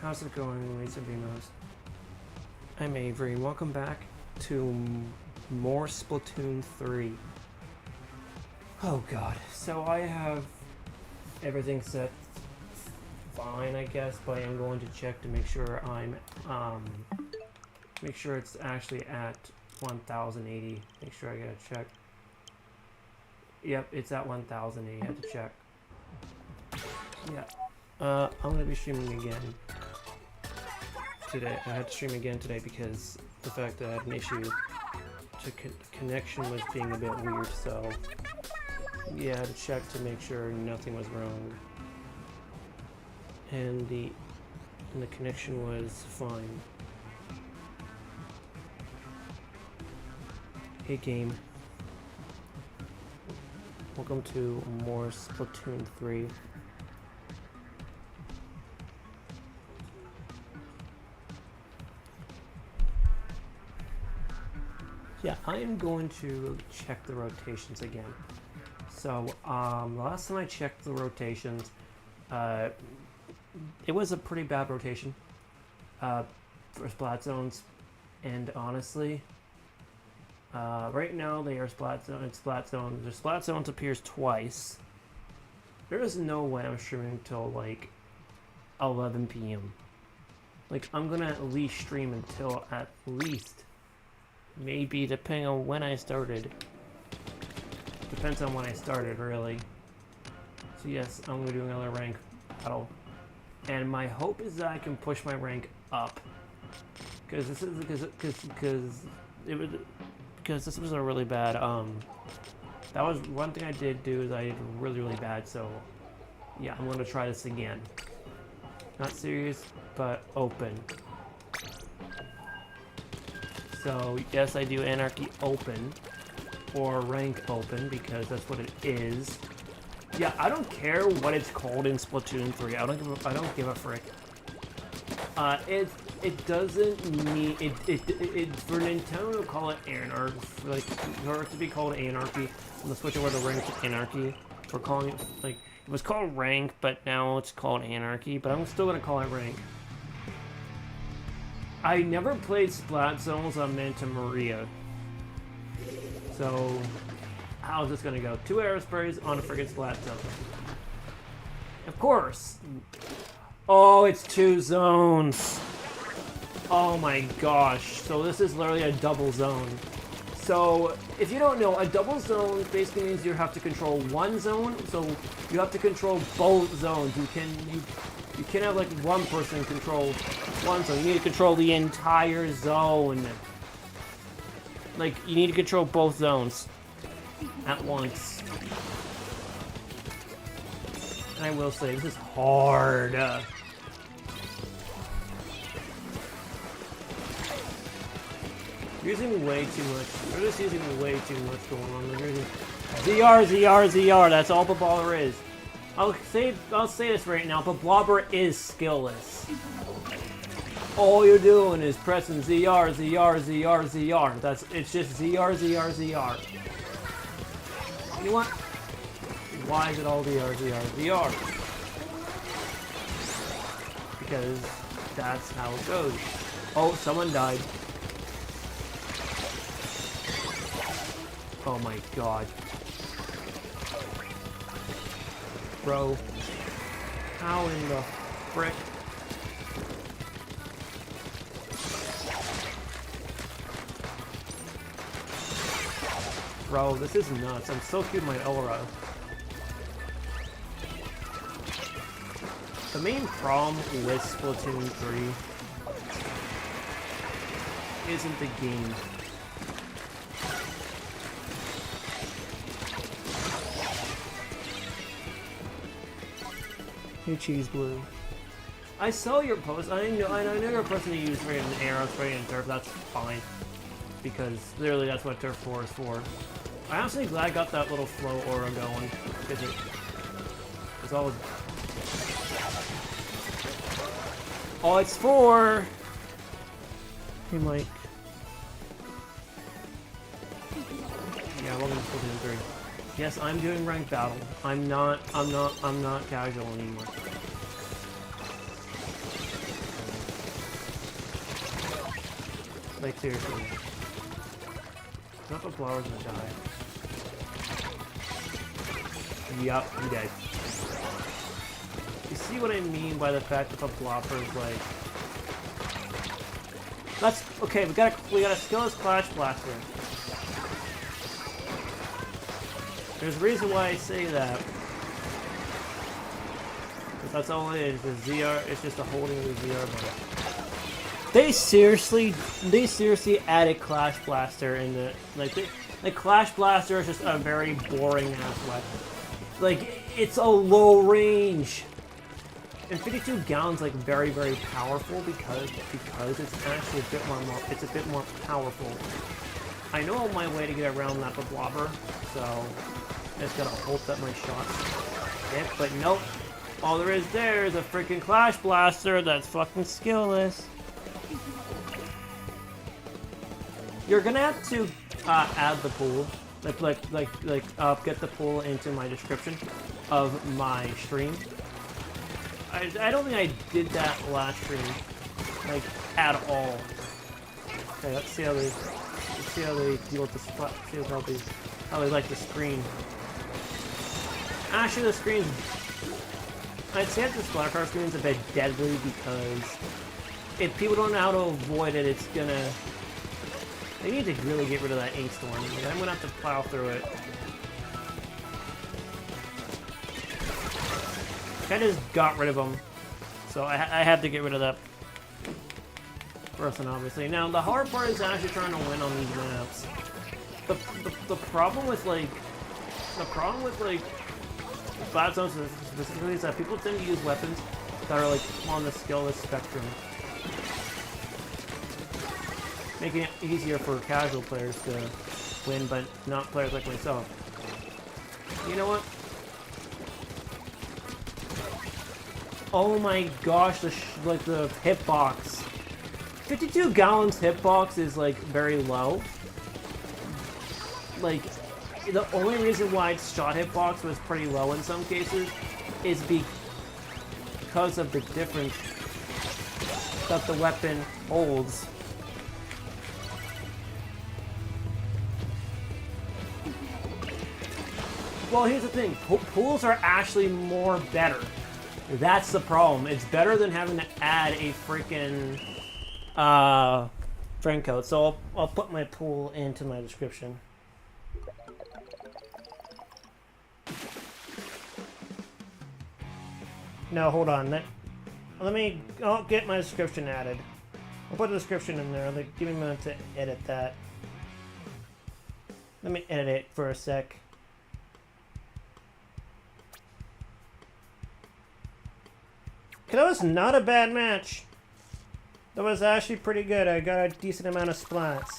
How's it going, WoomiesAndVeemos? I'm Avery, and welcome back to more Splatoon 3. Oh god, so I have everything set fine, I guess, but I'm going to check to make sure make sure it's actually at 1080. Make sure I gotta check. Yep, it's at 1080, I have to check. Yeah. I'm gonna be streaming again today. I had to stream again today because the fact that I had an issue to connection was being a bit weird, so yeah, I had to check to make sure nothing was wrong. And the connection was fine. Hey game. Welcome to more Splatoon 3. Yeah, I am going to check the rotations again. So, last time I checked the rotations, it was a pretty bad rotation for Splat zones, and honestly, right now they are Splat zone and Splat zone. The Splat zones appears twice. There is no way I'm streaming until like 11 p.m. Like, I'm gonna at least stream until at least. Maybe, depending on when I started. Depends on when I started, really. So yes, I'm going to do another rank battle. And my hope is that I can push my rank up. Because this was a really bad, that was one thing I did do is I did really bad, so yeah, I'm going to try this again. Not serious, but open. So, yes, I do Anarchy Open, or Rank Open, because that's what it is. Yeah, I don't care what it's called in Splatoon 3. I don't give a frick. It doesn't mean it for Nintendo to call it Anarchy, like for it to be called Anarchy, I'm gonna switch over to Rank to Anarchy. For calling it, like, it was called Rank, but now it's called Anarchy. But I'm still gonna call it Rank. I never played Splat Zones on Manta Maria. So, how's this gonna go? 2 aerosprays on a friggin' Splat Zone. Of course! Oh, it's 2 zones! Oh my gosh. So this is literally a double zone. So, if you don't know, a double zone basically means you have to control one zone, so you have to control both zones. You can't have like one person control one zone. You need to control the entire zone. Like, you need to control both zones at once. And I will say, this is hard. Using way too much. We're just using way too much going on. ZR. That's all the baller is. I'll say this right now, but Blobber is skillless. All you're doing is pressing ZR. It's just ZR. You know what? Why is it all ZR? Because that's how it goes. Oh, someone died. Oh my god. Bro. How in the frick? Bro, this is nuts. I'm so cute in my aura. The main problem with Splatoon 3 isn't the game. Hey, Cheese Blue. I saw your post. I know you're a person who uses an arrow, spray, and turf. That's fine, because literally that's what turf 4 is for. I'm actually glad I got that little flow aura going. It's all. Oh, it's 4. Hey, Mike. Yeah, welcome to Splatoon 3. Yes, I'm doing ranked battle. I'm not casual anymore. Like, seriously. Not the blower's gonna die. Yup, he died. You see what I mean by the fact that the blopper is like... That's... Okay, we gotta skill his Clash Blaster. There's a reason why I say that. But that's all it is. The ZR, it's just a holding of the ZR button. They seriously added Clash Blaster in the... Like, Clash Blaster is just a very boring ass weapon. Like, it's a low range. And 52 gallons like very, very powerful because it's actually a bit more powerful. I know my way to get around that blobber, so I just gotta hope that my shots hit, but nope. All there is there is a freaking Clash Blaster that's fucking skillless. You're gonna have to add the pool, get the pool into my description of my stream. I don't think I did that last stream, like, at all. Okay, let's see how they deal with the spot. See how they like the screen. Actually, the screen. I'd say that the Splat car screen is a bit deadly because if people don't know how to avoid it, it's gonna. They need to really get rid of that ink storm. Like, I'm gonna have to plow through it. I just got rid of them, so I had to get rid of that person, obviously. Now, the hard part is actually trying to win on these maps. The problem with Splat zones specifically is that people tend to use weapons that are like on the skillless spectrum, making it easier for casual players to win, but not players like myself. You know what? Oh my gosh, the hitbox. 52 gallons hitbox is like very low. Like, the only reason why its shot hitbox was pretty low in some cases is because of the difference that the weapon holds. Well, here's the thing. Pools are actually better. That's the problem. It's better than having to add a freaking friend code. So I'll put my pool into my description. No, hold on. I'll get my description added. I'll put the description in there. Like, give me a minute to edit that. Let me edit it for a sec. That was not a bad match. That was actually pretty good. I got a decent amount of splats.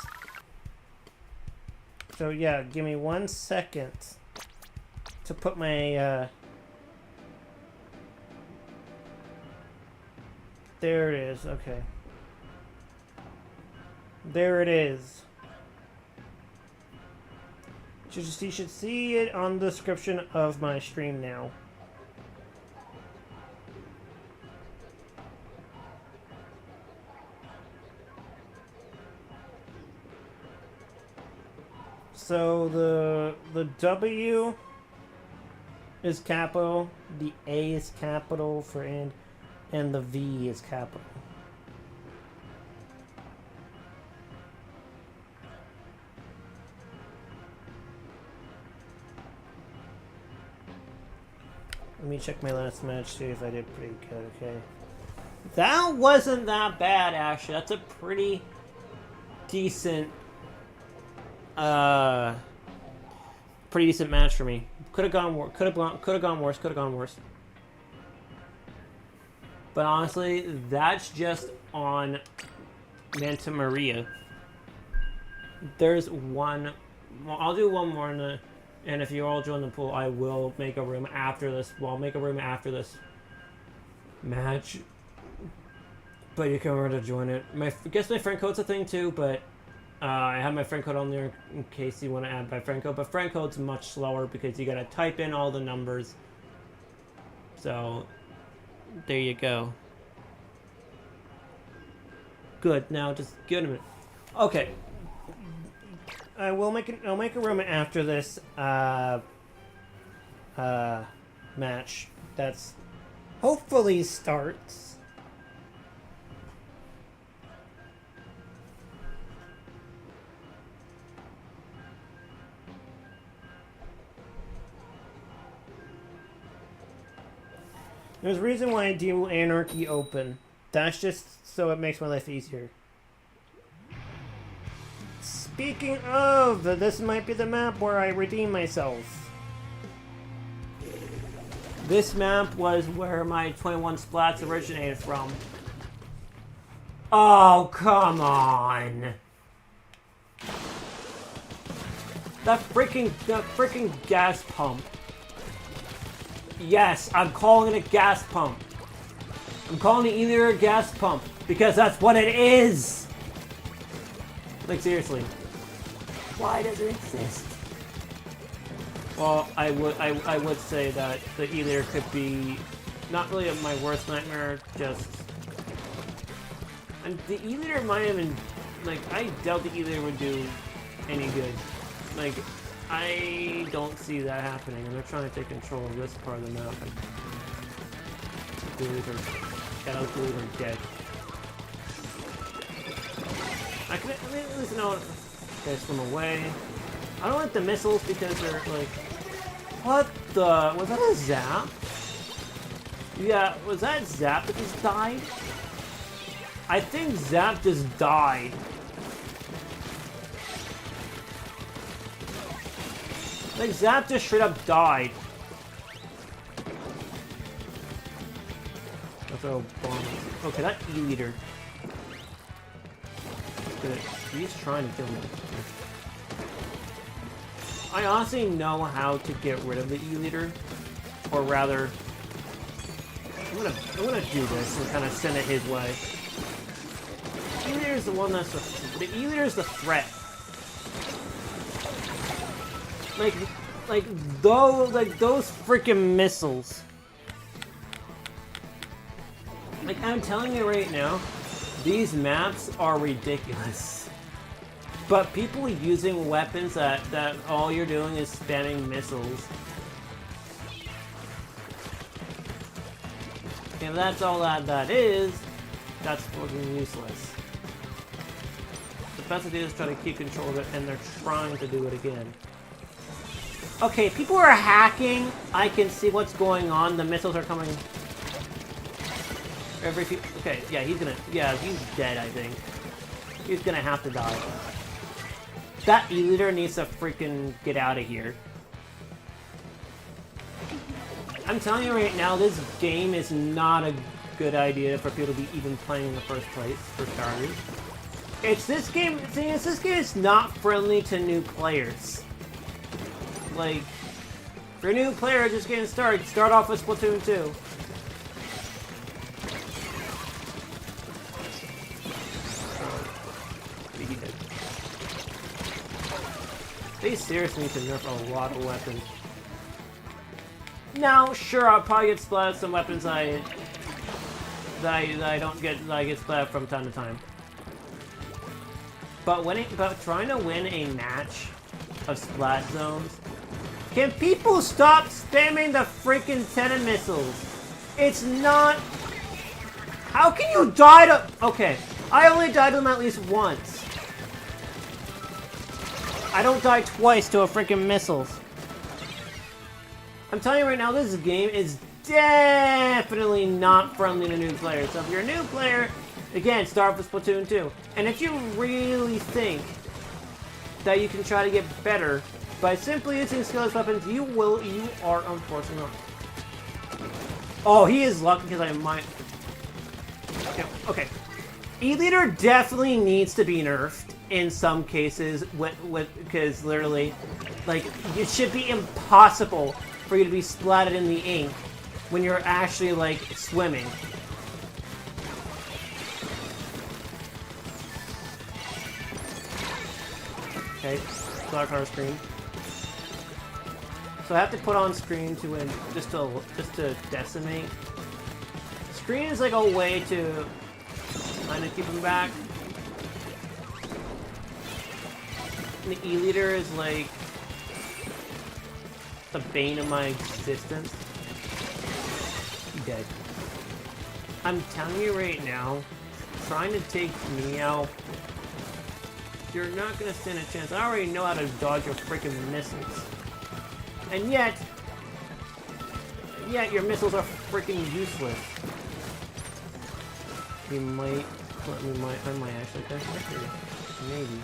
So yeah, give me 1 second to put my there it is. Okay. There it is. You should see it on the description of my stream now. So the W is capital, the A is capital for and the V is capital. Let me check my last match, see if I did pretty good, okay. That wasn't that bad, actually. That's a pretty decent match for me. Could have gone worse. Could have gone worse. But honestly, that's just on Manta Maria. There's one. Well, I'll do one more, and if you all join the pool, I will make a room after this. Well, I'll make a room after this match. But you can remember to join it. I guess my friend code's a thing too, but. I have my friend code on there in case you want to add my friend code, but friend code's much slower because you gotta type in all the numbers. So, there you go. Good, now just give it a minute. Okay. I'll make a room after this match. That's hopefully starts. There's a reason why I do Anarchy open. That's just so it makes my life easier. Speaking of, this might be the map where I redeem myself. This map was where my 21 Splats originated from. Oh, come on! That freaking gas pump. Yes, I'm calling it a gas pump. I'm calling it either a gas pump because that's what it is. Like, seriously. Why does it exist? Well, I would say that the E-liter could be not really my worst nightmare, just... And the E-liter might have been... Like, I doubt the E-liter would do any good. Like, I don't see that happening, and they're trying to take control of this part of the map. The E-liter are dead. I mean, at least know... Okay, swim away. I don't like the missiles because they're like... What the... Was that a zap? Yeah, was that Zap that just died? I think Zap just died. Like, Zap just straight up died. I'll throw bombs. Okay, that E-liter. He's trying to kill me. I honestly know how to get rid of the E-liter, or rather, I'm gonna do this and kind of send it his way. E-liter is the one that's the E-liter is the threat. Like those freaking missiles. Like, I'm telling you right now, these maps are ridiculous. But people using weapons that all you're doing is spamming missiles. If that's all that is, that's fucking useless. The best to do is try to keep control of it, and they're trying to do it again. Okay, people are hacking. I can see what's going on. The missiles are coming every few... Okay, yeah, he's dead, I think. He's gonna have to die. That E-liter needs to freaking get out of here. I'm telling you right now, this game is not a good idea for people to be even playing in the first place, for starters. This game is not friendly to new players. Like, if you're a new player just getting started, start off with Splatoon 2. They seriously need to nerf a lot of weapons. Now, sure, I'll probably get splatted some weapons that I don't get, that I get splatted from time to time. But trying to win a match of Splat zones, can people stop spamming the freaking tenon missiles? It's not... How can you die to... Okay, I only died to them at least once. I don't die twice to a freaking missiles. I'm telling you right now, this game is definitely not friendly to new players. So if you're a new player, again, start with Splatoon 2. And if you really think that you can try to get better by simply using skillless weapons, you are unfortunately not. Oh, he is lucky because I might... Okay. E-liter definitely needs to be nerfed in some cases, because literally, like, it should be impossible for you to be splatted in the ink when you're actually, like, swimming. Okay, dark color screen. So I have to put on screen to win, just to decimate. Screen is like a way to kind of keep him back. the E-liter is like the bane of my existence. Dead. I'm telling you right now, trying to take me out, you're not gonna stand a chance. I already know how to dodge your freaking missiles. And yet your missiles are freaking useless. I might actually go here. Maybe.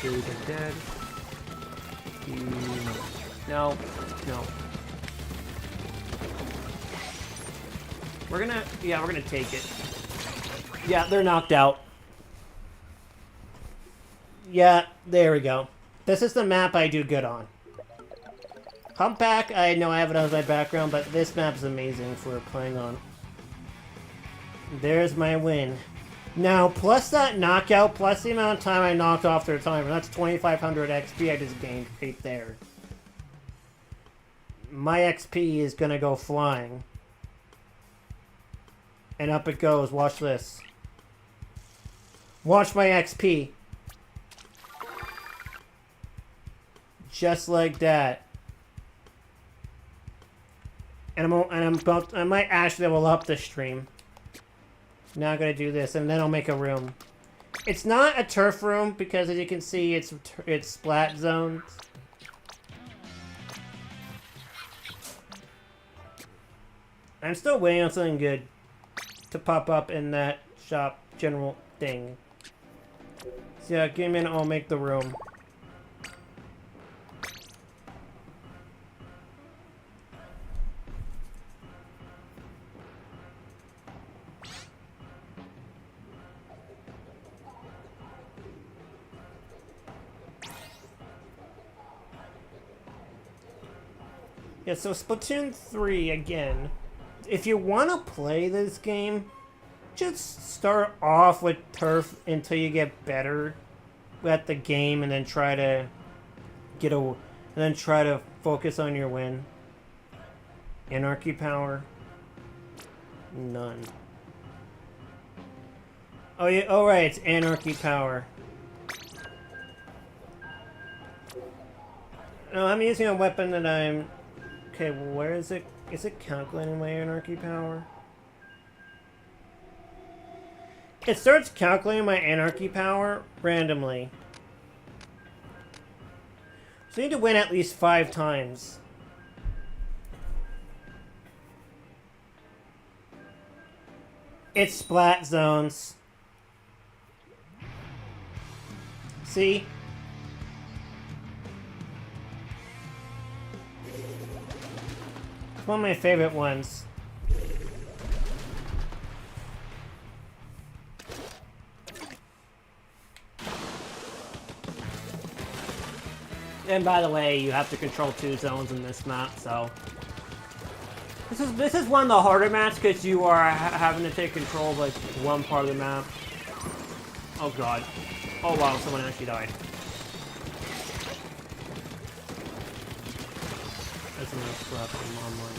These are dead. No. We're gonna take it. Yeah, they're knocked out. Yeah, there we go. This is the map I do good on. Humpback, I know I have it as my background, but this map is amazing for playing on. There's my win. Now, plus that knockout, plus the amount of time I knocked off their timer, that's 2,500 XP I just gained right there. My XP is gonna go flying. And up it goes. Watch this. Watch my XP. Just like that. And I might actually level up the stream. Now I'm gonna do this, and then I'll make a room. It's not a turf room because, as you can see, it's splat zones. I'm still waiting on something good to pop up in that shop general thing. So yeah, give me a minute, I'll make the room. Yeah, so Splatoon 3, again, if you want to play this game, just start off with turf until you get better at the game, and then try to focus on your win. Anarchy power? None. Oh yeah, oh right, it's anarchy power. No, I'm using a weapon that I'm... Okay, well, where is it? Is it calculating my anarchy power? It starts calculating my anarchy power randomly. So you need to win at least 5 times. It's splat zones. See? It's one of my favorite ones. And by the way, you have to control 2 zones in this map, so... This is one of the harder maps because you are having to take control of like one part of the map. Oh god. Oh wow, someone actually died. That's enough crap from online.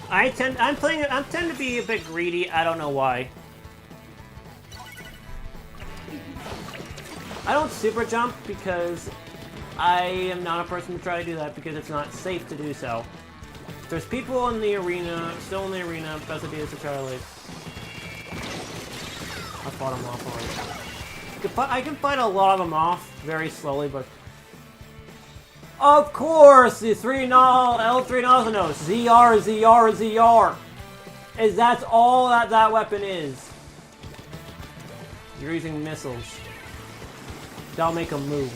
I tend to be a bit greedy, I don't know why. I don't super jump because I am not a person to try to do that because it's not safe to do so. If there's people in the arena, still in the arena, best idea is to try to like... I fought them off already. I can fight a lot of them off very slowly, but... Of course! The L3 no, ZR. That's all that weapon is. You're using missiles. That'll make them move.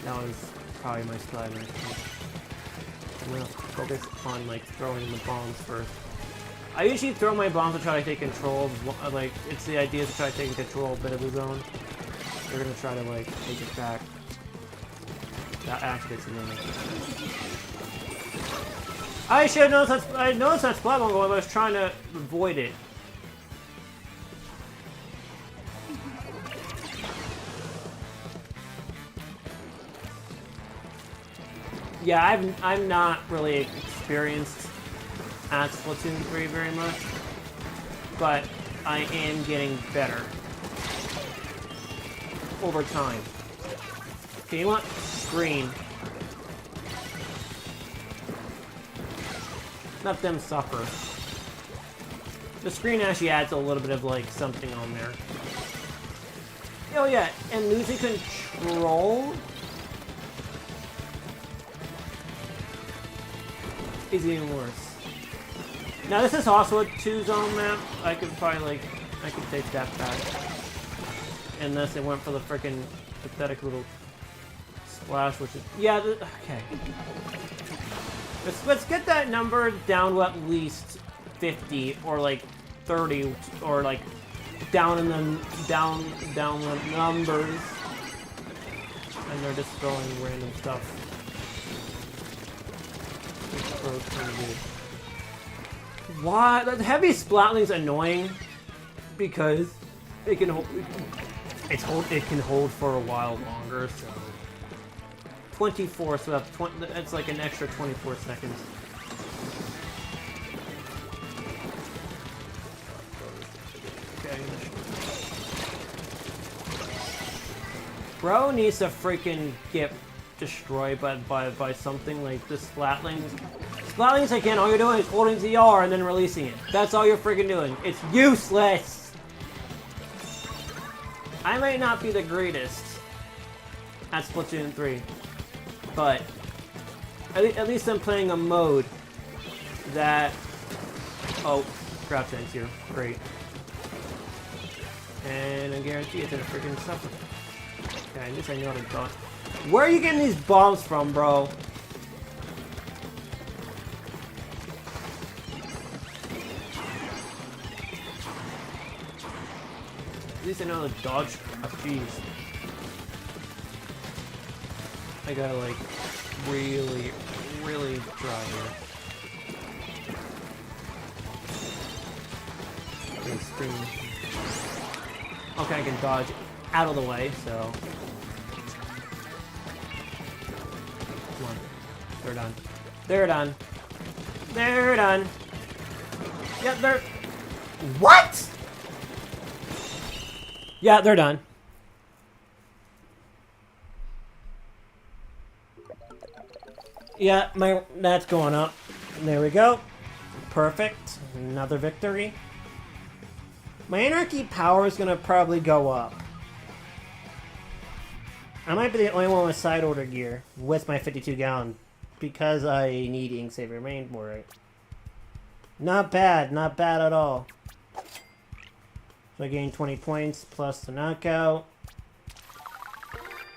That was probably my slide right there. I'm gonna focus on like throwing the bombs first. I usually throw my bombs to try to take control of, like, it's the idea to try to take control of a bit of the zone. We're gonna try to like take it back. That activates the limit. I should have noticed that. I noticed that splat bomb going, but I was trying to avoid it. Yeah, I'm not really experienced at Splatoon 3 very much. but I am getting better over time. Okay, you want green. Let them suffer. The screen actually adds a little bit of, like, something on there. Oh yeah, and losing control is even worse. Now this is also a 2-zone map. I could probably, like, I could take that back. Unless it went for the freaking pathetic little splash, which is... Yeah, okay. Let's get that number down to at least 50 or like 30 or like down in the down the numbers. And they're just throwing random stuff. Why? The heavy Splatling's annoying because it can hold. It can hold for a while longer. So 24. So that's like an extra 24 seconds. Okay. Bro needs to freaking get destroyed by something like this Splatling. Splatlings, again, all you're doing is holding ZR and then releasing it. That's all you're freaking doing. It's useless! I might not be the greatest at Splatoon 3, but at least I'm playing a mode that... Oh, crouch ends here. Great. And I guarantee it's gonna freaking suffer. Okay, at least I know how to dodge. Where are you getting these bombs from, bro? At least I know how to dodge. Oh, jeez. I gotta, like, really, really try here. Okay, scream. Okay, I can dodge out of the way, so... Come on. They're done. They're done. They're done. Yeah, they're... What?! Yeah, they're done. Yeah, that's going up. There we go. Perfect. Another victory. My anarchy power is gonna probably go up. I might be the only one with side order gear with my 52 gallon because I need ink saver main for it. Not bad at all. So I gain 20 points plus the knockout.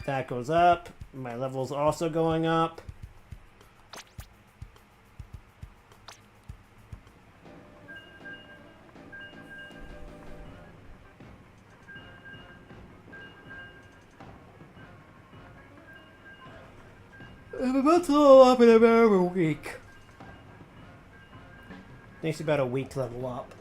That goes up. My level's also going up. I'm about to level up in about a week. Takes about a week to level up.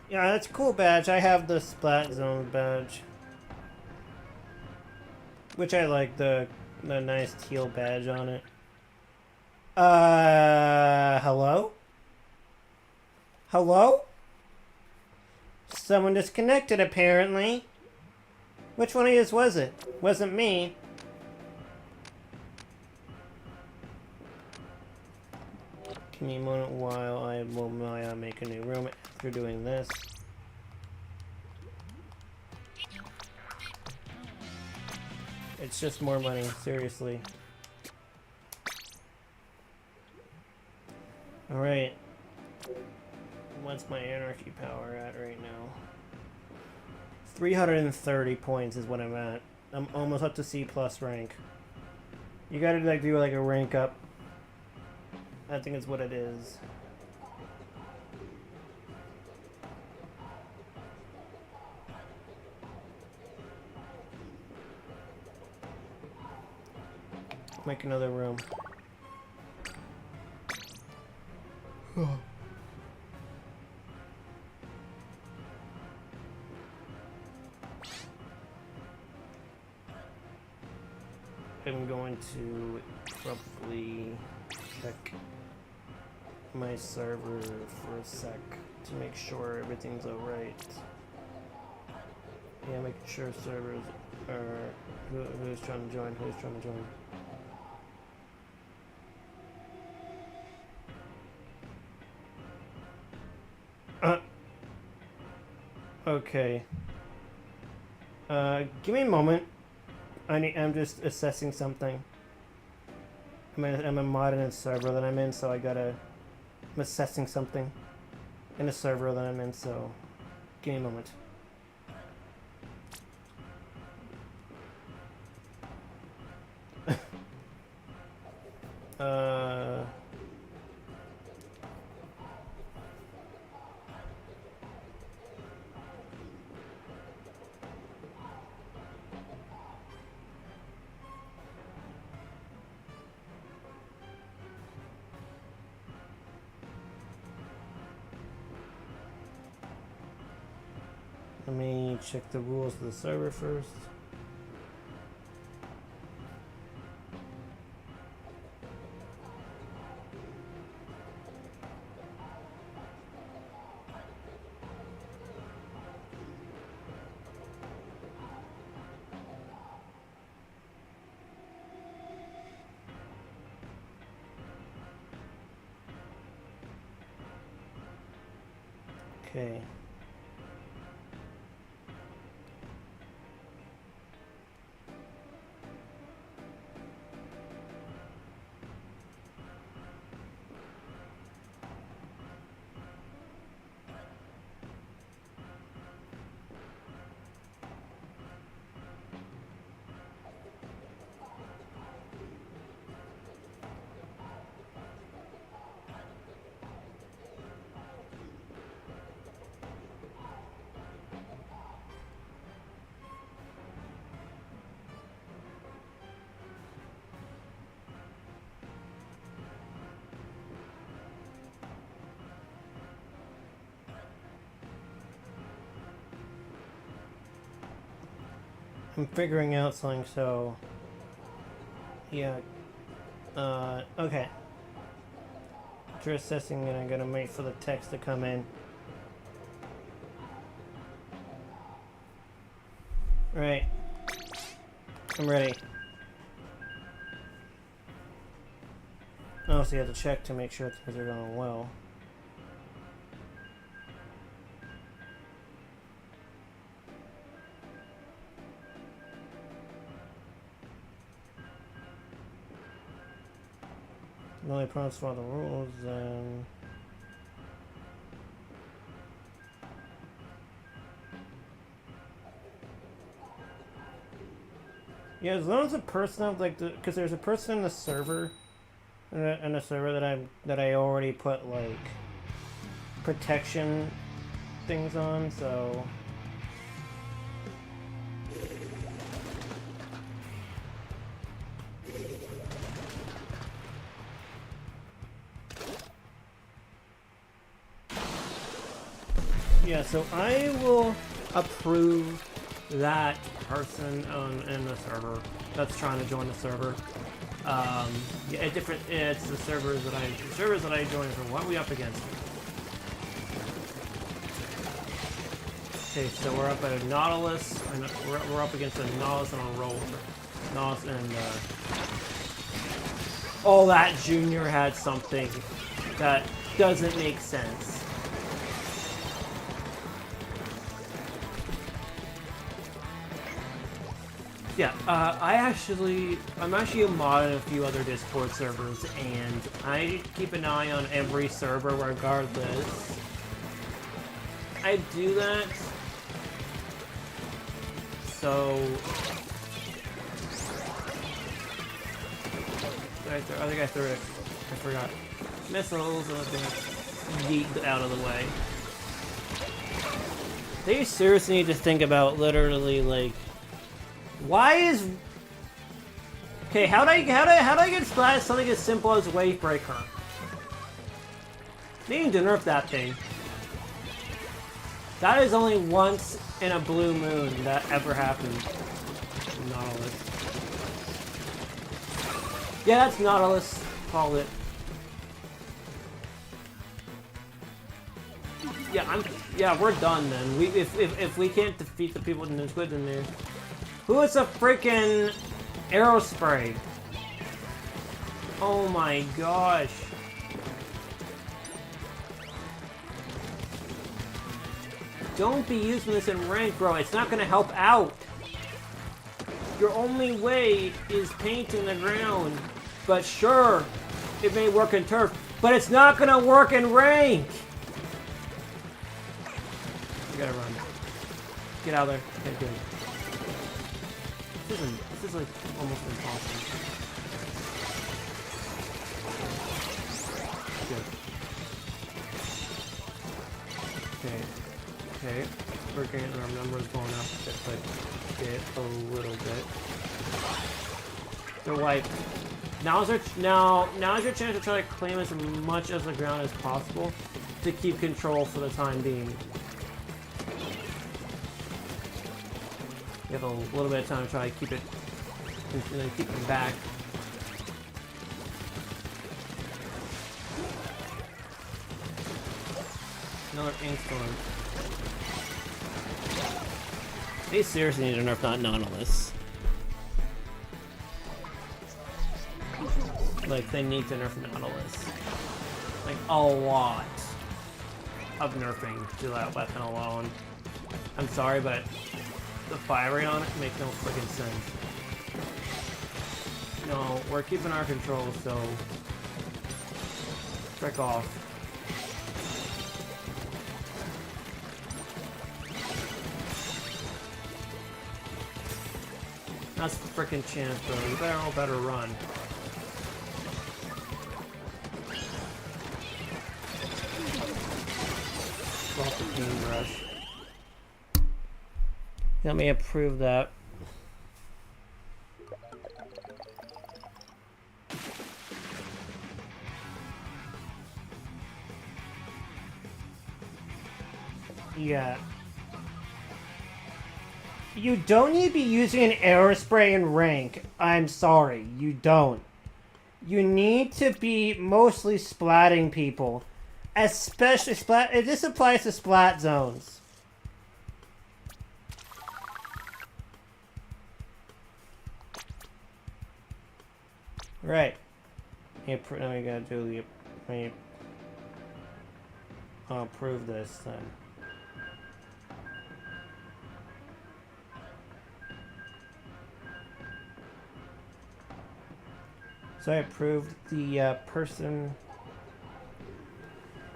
Yeah, that's a cool badge. I have the Splat Zone badge. Which I like, the nice teal badge on it. Hello? Hello? Someone disconnected, apparently. Which one of you was it? Wasn't me. Give me a moment while I will make a new room after doing this. It's just more money, seriously. Alright. What's my anarchy power at right now? 330 points is what I'm at. I'm almost up to C+ rank. You gotta like do like a rank up. I think it's what it is. Make another room. I'm going to probably check my server for a sec to make sure everything's alright. Yeah, making sure servers are... Who's trying to join? Who's trying to join? Okay. Give me a moment. I'm just assessing something. I'm a mod in a server that I'm in, so I'm assessing something in a server that I'm in, so give me a moment. Let me check the rules of the server first. Okay. I'm figuring out something, so yeah. Okay. After assessing it, I'm gonna wait for the text to come in. Right. I'm ready. Oh, so you have to check to make sure things are going well. No, I promise for the rules, then... Yeah, as long as a person of like because there's a person in the server, in a server that I already put like protection things on, so. Yeah, so I will approve that person in the server that's trying to join the server. Yeah, it's the servers that I join for what are we up against? Okay, so we're up at a Nautilus, and we're up against a Nautilus and a Roller. Nautilus and all that Junior had something that doesn't make sense. Yeah, I'm actually a mod in a few other Discord servers, and I keep an eye on every server regardless. I do that, so I think I threw it. I forgot missiles, and I think yeet out of the way. They seriously need to think about literally like. Why is... Okay, how do I get Splat something as simple as Wave Breaker? They need to nerf that thing. That is only once in a blue moon that ever happened. Nautilus. Yeah, that's Nautilus. Called it. Yeah, we're done then. If we can't defeat the people with the squid in there. Who is a freaking arrow spray? Oh my gosh. Don't be using this in rank, bro. It's not gonna help out. Your only way is painting the ground. But sure, it may work in turf, but it's not gonna work in rank. You gotta run. Get out of there. Okay, good. This is like almost impossible. Good. Okay. We're getting our numbers going up bit a little bit. They're wiped. Now's your chance to try to claim as much of the ground as possible to keep control for the time being. You have a little bit of time to try to keep it, and then keep them back. Another ink storm. They seriously need to nerf that Nautilus. Like, they need to nerf Nautilus. Like, a lot of nerfing to that weapon alone. I'm sorry, but the fire rate on it makes no freaking sense. No, we're keeping our control, so frick off. That's the freaking chance, bro. You all better run. Off the Beam Rush. Let me approve that. Yeah. You don't need to be using an arrow spray in rank. I'm sorry, you don't. You need to be mostly splatting people. Especially splat. This applies to splat zones. Right. Now we gotta do the. I'll approve this then. So I approved the person.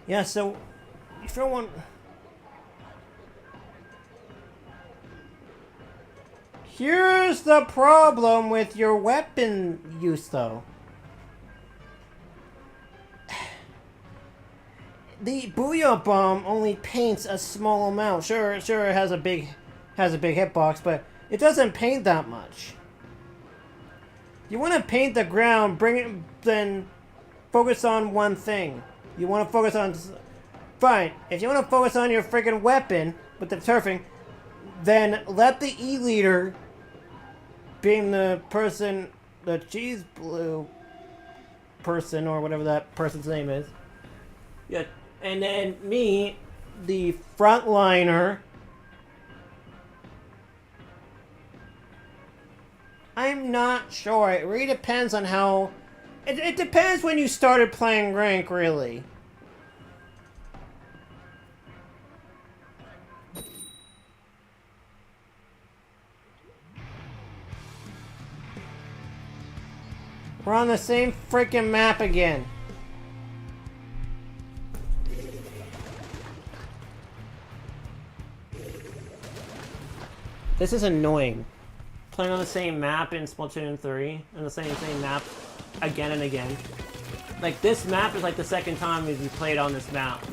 Yeah, so if you want. Here's the problem with your weapon use, though. The Booyah Bomb only paints a small amount. Sure, it has a big hitbox, but it doesn't paint that much. You want to paint the ground, then focus on one thing. You want to focus on... Fine, if you want to focus on your freaking weapon with the turfing, then let the E-leader, being the person, the cheese blue person, or whatever that person's name is. Yeah, and then me, the frontliner. I'm not sure. It really depends on how... It depends when you started playing rank, really. We're on the same freaking map again. This is annoying. Playing on the same map in Splatoon 3, and the same map again and again. Like, this map is like the second time we've played on this map.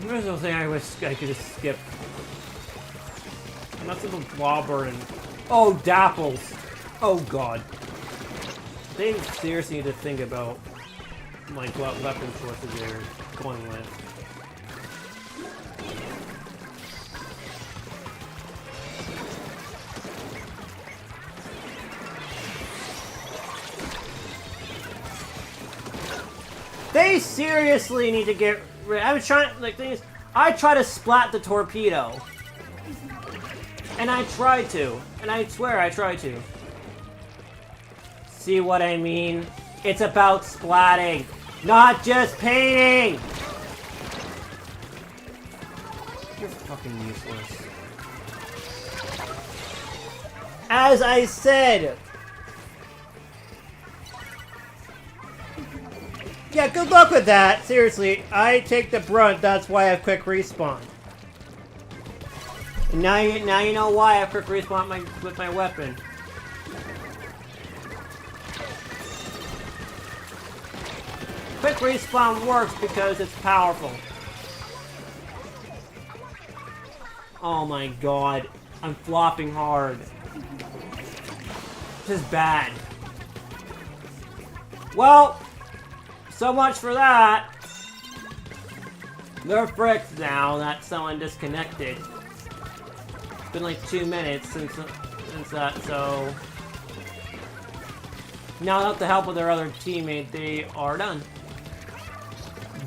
There's no thing I wish I could just skip. And that's a blobber and... Oh, Dapples! Oh god. They seriously need to think about, like, what weapon choices they're going with. They seriously need to get rid. I was trying, like, thing is, I try to splat the torpedo. And I tried to. And I swear I tried to. See what I mean? It's about splatting, not just painting! You're fucking useless. As I said! Yeah, good luck with that. Seriously, I take the brunt. That's why I have quick respawn. And now you know why I have quick respawn with my weapon. Quick respawn works because it's powerful. Oh my god. I'm flopping hard. This is bad. Well, so much for that. They're fricked now that someone disconnected. It's been like 2 minutes since that, so... Now with the help of their other teammate, they are done.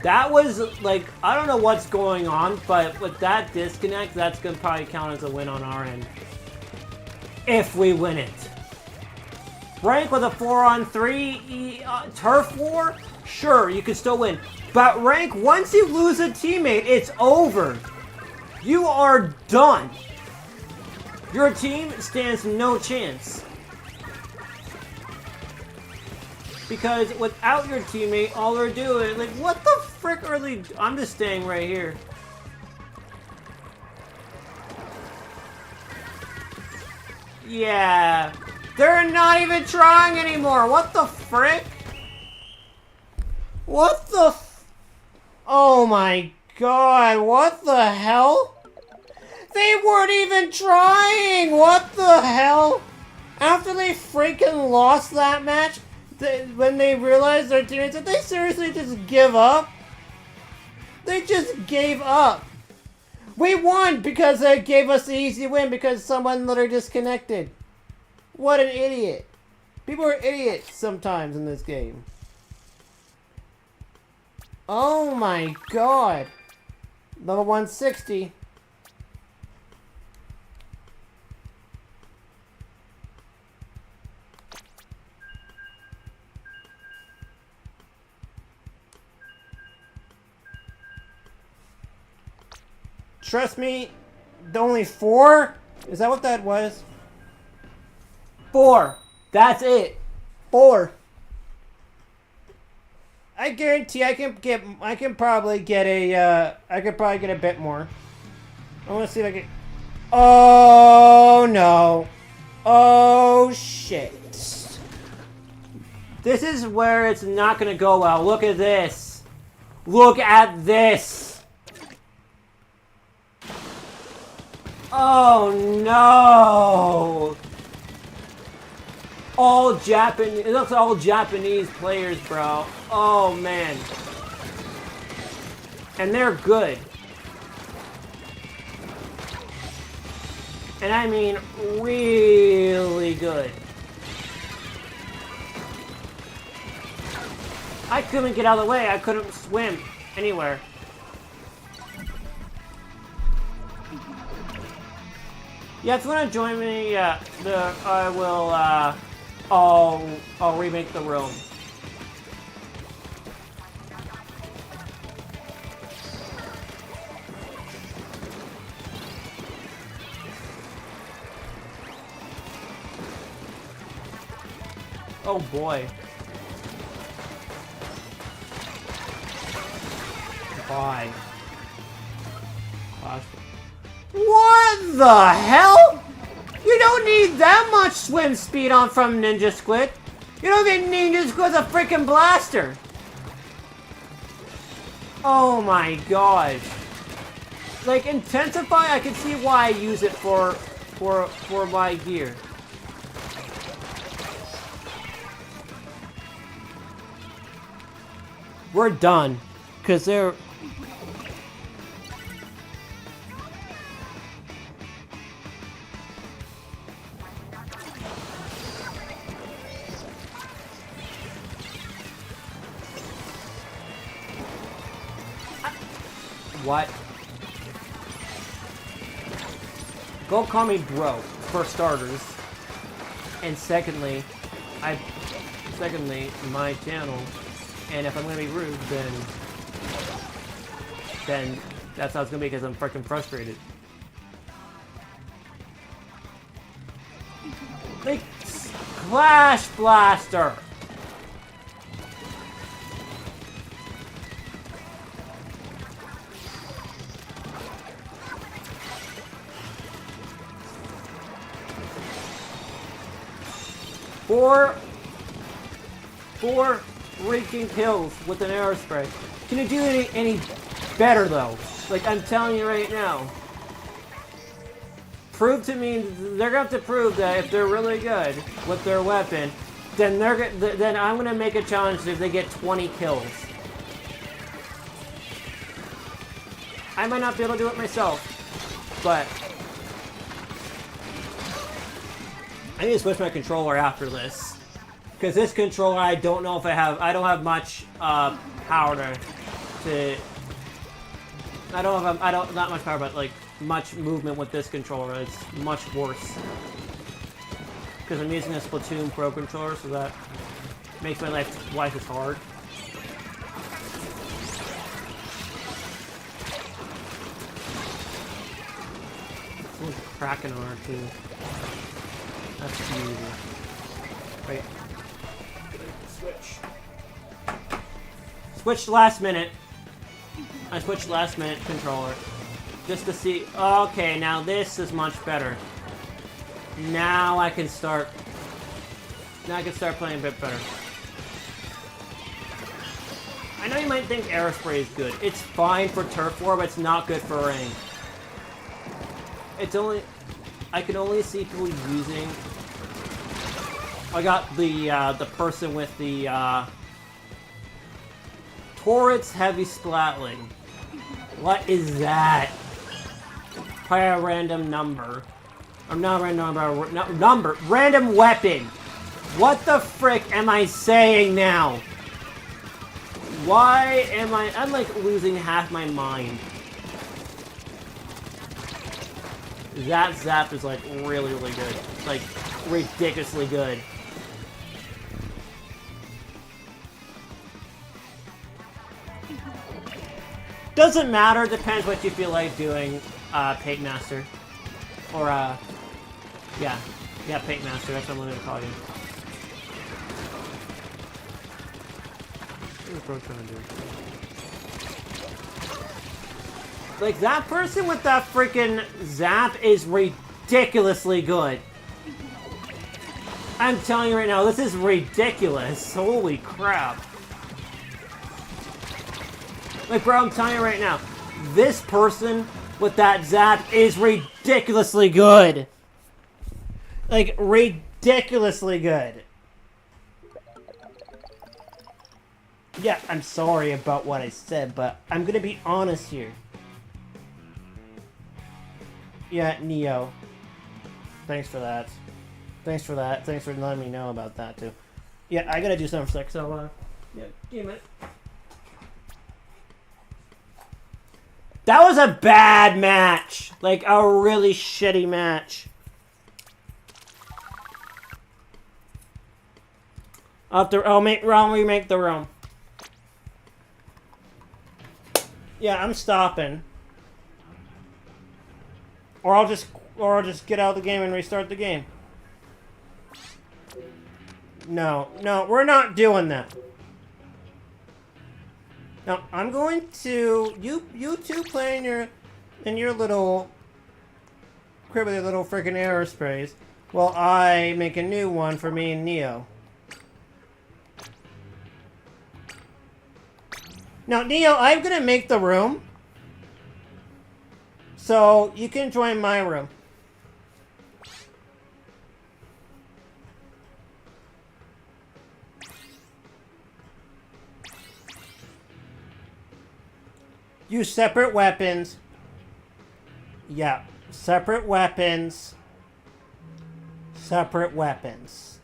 That was, like, I don't know what's going on, but with that disconnect, that's gonna probably count as a win on our end. If we win it. Rank with a 4-on-3 turf war? Sure, you can still win. But rank, once you lose a teammate, it's over. You are done. Your team stands no chance. Because without your teammate, all they're doing, like, what the frick are they? I'm just staying right here. Yeah. They're not even trying anymore. What the frick? What the oh my god, what the hell? They weren't even trying! What the hell? After they freaking lost that match, when they realized their teammates, did they seriously just give up? They just gave up. We won because they gave us the easy win because someone literally disconnected. What an idiot. People are idiots sometimes in this game. Oh my god. Level 160. Trust me, only 4? Is that what that was? 4. That's it. 4. I guarantee I can probably get a bit more. I want to see if I can. Oh no. Oh shit. This is where it's not gonna go well. Look at this. Look at this. Oh no! All Japanese. It looks like all Japanese players, bro. Oh man. And they're good. And I mean really good. I couldn't get out of the way. I couldn't swim anywhere. Yeah, if you want to join me, I will, I'll remake the room. Oh boy. Bye. Gosh. What the hell? You don't need that much swim speed on from Ninja Squid. You don't get Ninja Squid's a freaking blaster. Oh my gosh. Like Intensify, I can see why I use it for my gear. We're done. Cause they're What? Don't call me bro, for starters. And secondly, my channel. And if I'm gonna be rude, then that's how it's gonna be because I'm freaking frustrated. Like, Splash Blaster! Four freaking kills with an arrow spray. Can you do any better though? Like, I'm telling you right now. Prove to me, they're gonna have to prove that if they're really good with their weapon, then I'm gonna make a challenge if they get 20 kills. I might not be able to do it myself, but I need to switch my controller after this. Because this controller, I don't know if I don't have much power to not much power, but like much movement with this controller. It's much worse. Because I'm using a Splatoon Pro controller, so that makes my life as hard. Someone's cracking on her too. That's easy. Wait. Switched last minute. I switched last minute controller. Just to see. Okay, now this is much better. Now I can start. Now I can start playing a bit better. I know you might think Aerospray is good. It's fine for Turf War, but it's not good for Ring. It's only. I can only see people using. I got the person with the Torrents Heavy Splatling. What is that? Probably a random number. Or not random number. Random weapon. What the frick am I saying now? Why am I'm like losing half my mind. That Zap is like really, really good. Like ridiculously good. Doesn't matter, depends what you feel like doing, Paint Master. Or, yeah, Paint Master, that's what I'm gonna call you. What's Bro trying to do? Like, that person with that freaking Zap is ridiculously good. I'm telling you right now, this is ridiculous. Holy crap. Like, bro, I'm telling you right now, this person with that Zap is ridiculously good. Like, ridiculously good. Yeah, I'm sorry about what I said, but I'm gonna be honest here. Yeah, Neo. Thanks for that. Thanks for that. Thanks for letting me know about that, too. Yeah, I gotta do something for a sec, so, yeah, give me a minute. That was a bad match! Like, a really shitty match. I'll remake the room. Yeah, I'm stopping. Or I'll just get out of the game and restart the game. No, we're not doing that. Now, I'm going to you two play in your little crib with your little freaking Aerosprays while I make a new one for me and Neo. Now, Neo, I'm gonna make the room so you can join my room. Use separate weapons. Yeah, separate weapons. Separate weapons.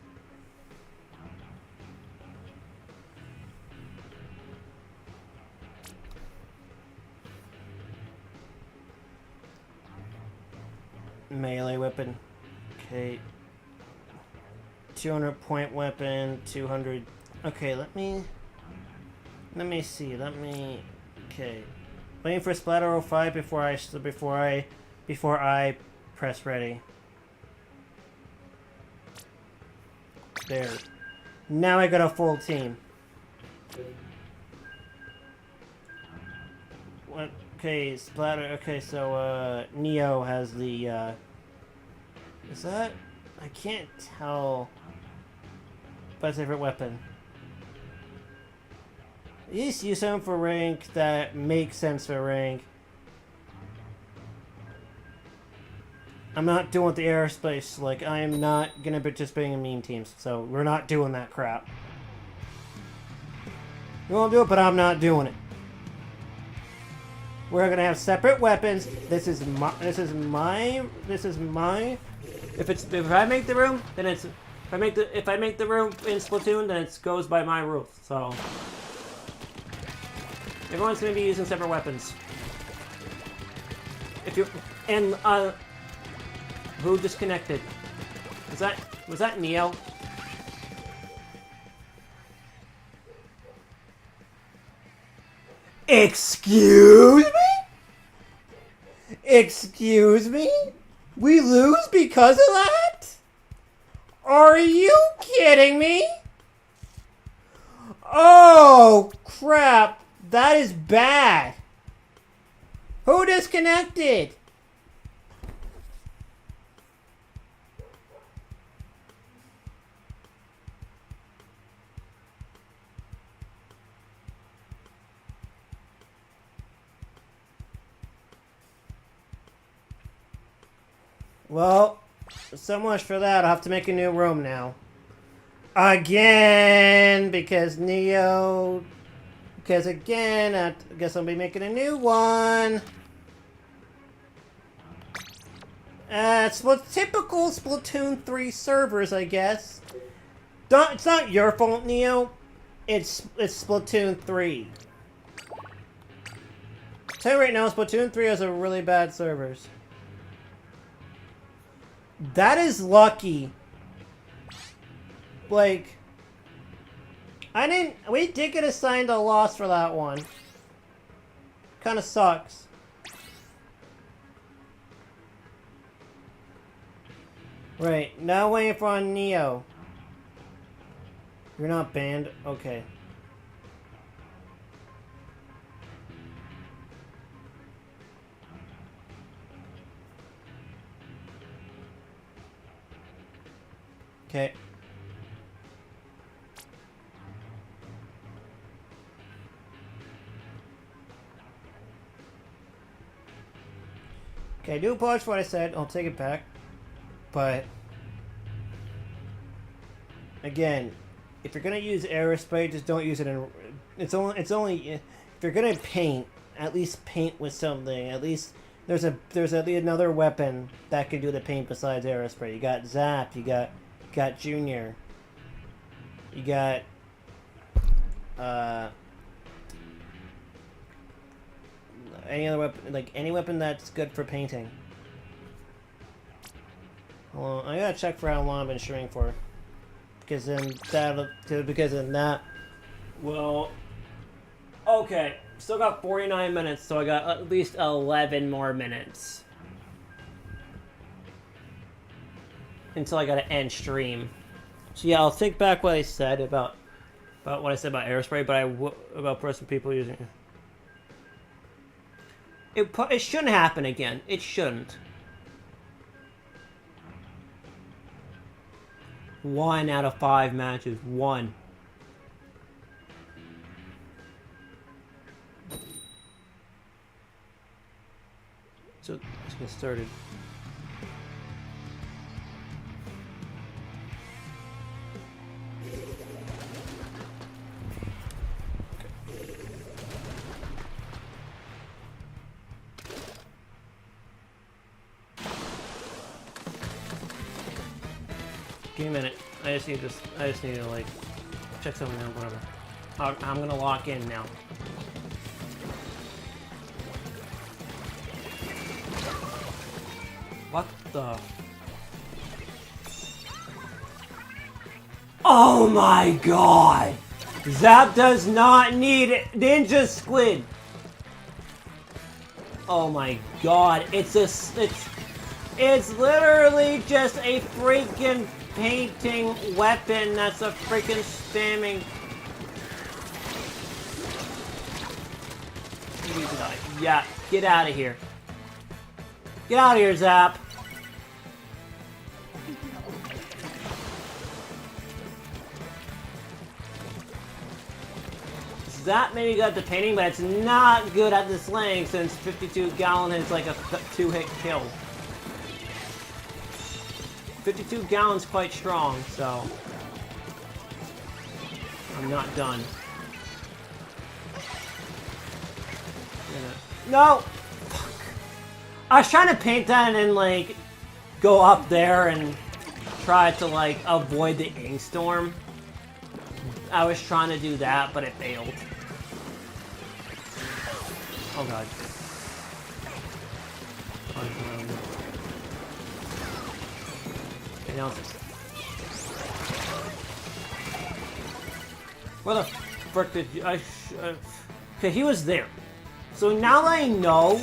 melee weapon. Okay. 200 point weapon, 200. Okay, let me see. Okay. Waiting for Splat 05 before I press ready. There. Now I got a full team. What? Okay, Splatter. Okay, so Neo has the. Is that? I can't tell. But it's a favorite weapon. Use them for rank that makes sense for rank. I'm not doing the aerospace. Like, I am not gonna be participating in meme teams, so we're not doing that crap. You won't do it, but I'm not doing it. We're gonna have separate weapons. This is my. If I make the room, then it's. If I make the room in Splatoon, then it goes by my rules. So everyone's gonna be using separate weapons. If you who disconnected? Was that Neo? Excuse me? Excuse me? We lose because of that? Are you kidding me? Oh, crap. That is bad. Who disconnected? Well, so much for that. I'll have to make a new room now. Again, because Neo... Because again, I guess I'll be making a new one. It's typical Splatoon 3 servers, I guess. It's not your fault, Neo. It's Splatoon 3. I'll tell you right now, Splatoon 3 has a really bad servers. That is lucky. Like, we did get assigned a loss for that one. Kinda sucks. Right, now waiting for Neo. You're not banned? Okay. Okay. Okay, I do apologize for what I said. I'll take it back. But again, if you're gonna use aerospray, just don't use it in. It's only if you're gonna paint, at least paint with something. At least there's another weapon that can do the paint besides aerospray. You got Zap. You got Junior. You got any other weapon, like any weapon that's good for painting. Hold on, I gotta check for how long I've been streaming for, because then that. Well, okay, still got 49 minutes, so I got at least 11 more minutes until I gotta end stream. So yeah, I'll take back what I said about what I said about airspray, but about person people using it. It shouldn't happen again. It shouldn't. 1 out of 5 matches. 1. So let's get started. Give me a minute. I just need to like check something out, whatever. I'm gonna lock in now. What the? Oh my god! Zap does not need Ninja Squid! Oh my god, it's literally just a freaking painting weapon that's a freaking spamming. Yeah, get out of here. Get out of here, Zap. Zap maybe good at the painting, but it's not good at the slaying since 52 gallon is like a 2-hit kill. 52 gallon's quite strong, so I'm not done. No! Fuck. I was trying to paint that and then, like, go up there and try to, like, avoid the ink storm. I was trying to do that, but it failed. Oh god. Okay, now where the frick did you... okay, he was there. So now that I know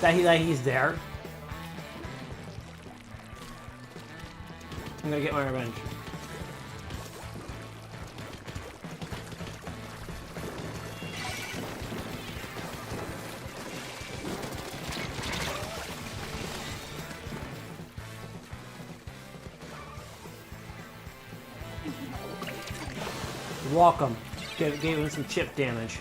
that he's there, I'm gonna get my revenge. Welcome. Gave him some chip damage.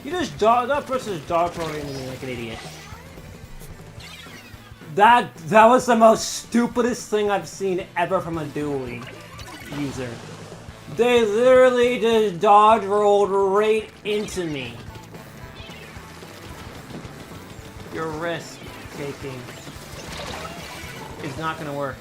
You just that person just dog programming me like an idiot. That was the most stupidest thing I've seen ever from a dueling user. They literally just dodge rolled right into me. Your risk taking is not gonna work.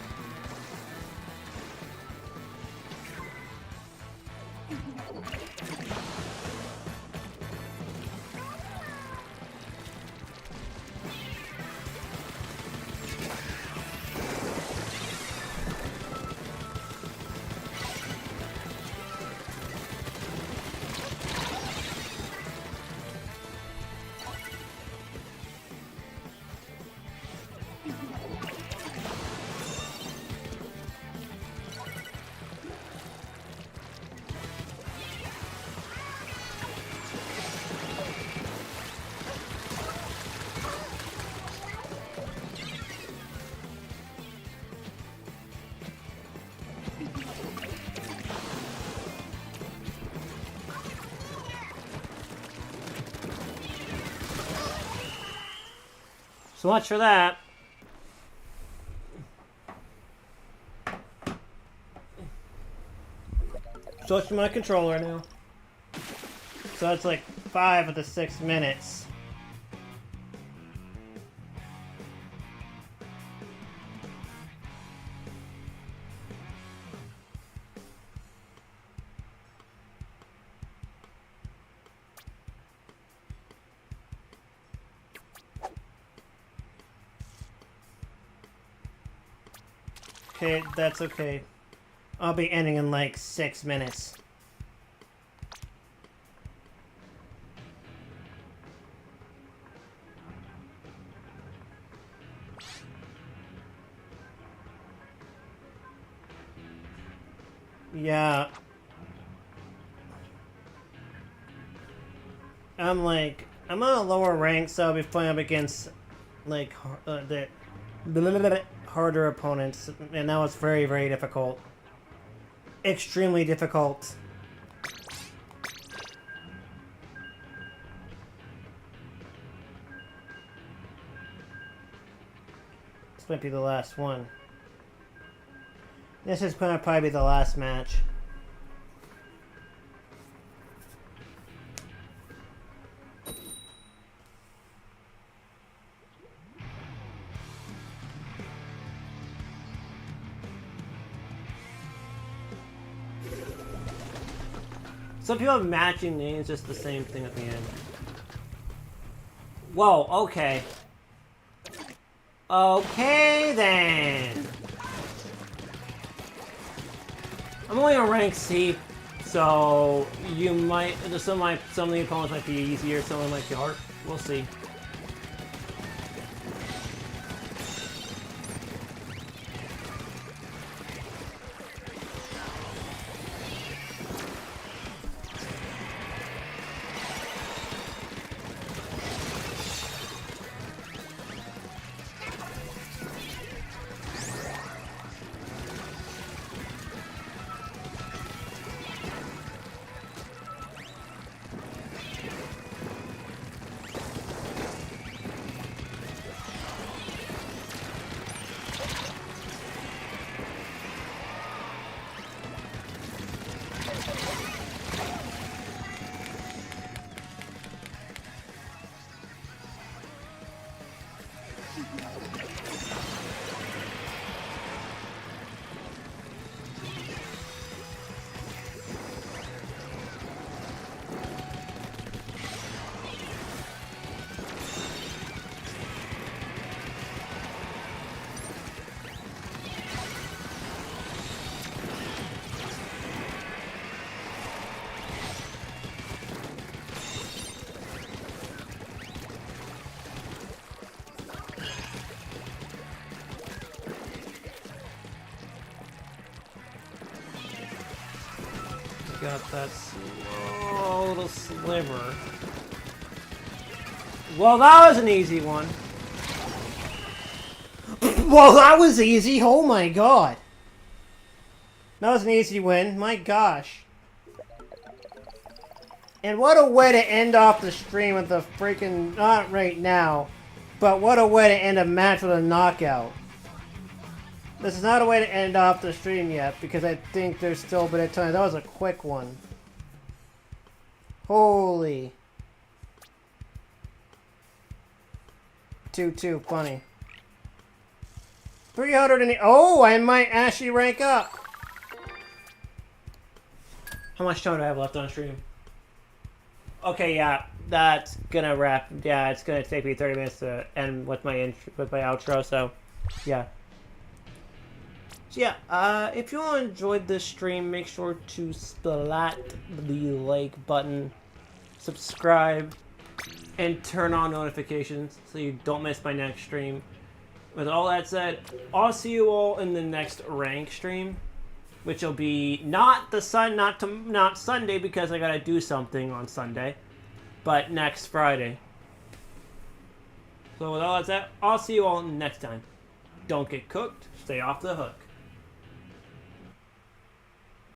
So much for that. Switch to my controller now. So it's like 5 of the 6 minutes. okay. That's okay. I'll be ending in like 6 minutes. Yeah. I'm on a lower rank, so I'll be playing up against, like, the harder opponents, and that was very, very difficult. Extremely difficult. This might be the last one. This is gonna probably be the last match. Some people have matching names, just the same thing at the end. Whoa, okay. Okay then. I'm only on rank C, so you might some of the opponents might be easier, some of them might be hard. We'll see. Got that slow little sliver. Well, that was an easy one. Well, that was easy. Oh my god. That was an easy win. My gosh. And what a way to end off the stream with the freaking... Not right now. But what a way to end a match with a knockout. This is not a way to end off the stream yet, because I think there's still a bit of time. That was a quick one. Holy. Too funny. 300 oh, I might actually rank up. How much time do I have left on stream? Okay, yeah, that's gonna wrap. Yeah, it's gonna take me 30 minutes to end with my outro. So, yeah. So yeah, if you all enjoyed this stream, make sure to splat the like button, subscribe, and turn on notifications so you don't miss my next stream. With all that said, I'll see you all in the next rank stream, which will be not Sunday because I gotta do something on Sunday, but next Friday. So with all that said, I'll see you all next time. Don't get cooked, stay off the hook.